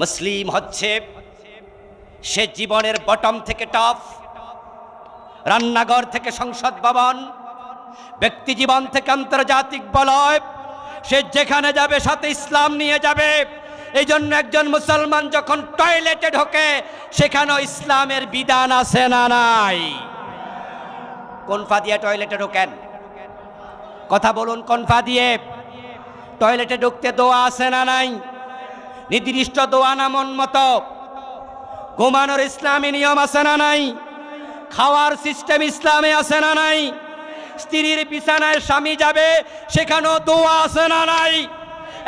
মুসলিম হচ্ছে সে জীবনের বটম থেকে টপ, রান্নাঘর থেকে সংসদ ভবন, ব্যক্তি জীবন থেকে আন্তর্জাতিক বলয়, সে যেখানে যাবে সাথে ইসলাম নিয়ে যাবে। এই জন্য একজন মুসলমান যখন টয়লেটে ঢোকে সেখানেও ইসলামের বিধান আছে না নাই? কোন ফা দিয়ে টয়লেটে ঢোকেন? কথা বলুন, কোন ফা দিয়ে? টয়লেটে ঢুকতে দোয়া আছে না নাই? নির্দিষ্ট দোয়া না মন মতো? ঘুমানোর ইসলামী নিয়ম আছে না নাই? খাওয়ার সিস্টেম ইসলামে আছে না নাই? স্ত্রীর বিছানায় স্বামী যাবে সেখানেও দোয়া আছে না নাই?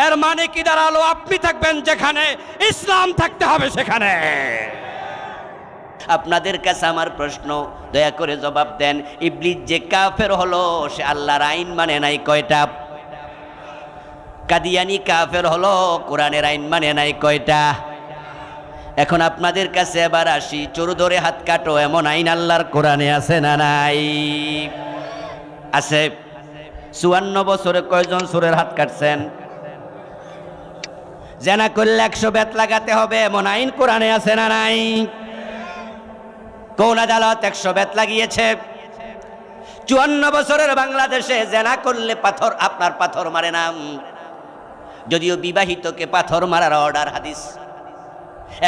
এর মানে কি দাঁড়ালো? আপনি থাকবেন যেখানে, ইসলাম থাকতে হবে সেখানে। আপনাদের কাছে আমার প্রশ্ন, দয়া করে জবাব দেন। ইবলিস যে কাফের হলো সে আল্লাহর আইন মানে নাই কয়টা? কাদিয়ানি কাফের হলো, কোরআনের আইন মানে নাই কয়টা? এখন আপনাদের কাছে এবার আসি, চোর ধরে হাত কাটো এমন আইন আল্লাহর কোরআনে আছে না নাই? আছে। 54 বছরে কয়জন চোরের হাত কাটছেন? জেনা করলে 100 বেত লাগাতে হবে এমন আইন কোরআনে আছে না নাই? কোন আদালত 100 বেত লাগিয়েছে? 54 বছরের বাংলাদেশে জেনা করলে পাথর, আপনার পাথর মারে না। যদিও বিবাহিতকে পাথর মারার অর্ডার হাদিস,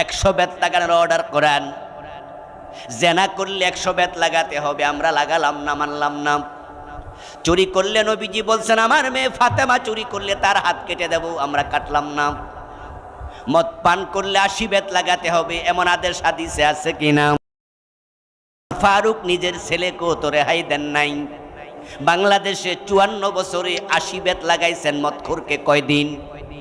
100 বেত লাগানোর অর্ডার কোরআন। জেনা করলে 100 বেত লাগাতে হবে, আমরা লাগালাম না, মানলাম না। চুরি করলে নবীজি বলছেন আমার মেয়ে ফাতেমা চুরি করলে তার হাত কেটে দেব, আমরা কাটলাম না। মদ পান করলে 80 বেত লাগাতে হবে এমন আদেশ হাদিসে আছে কিনা? ফারুক নিজের ছেলেকেও তো রেহাই দেন নাই। বাংলাদেশে 54 বছরে 80 বেত লাগাইছেন মদখোরকে কয়দিন?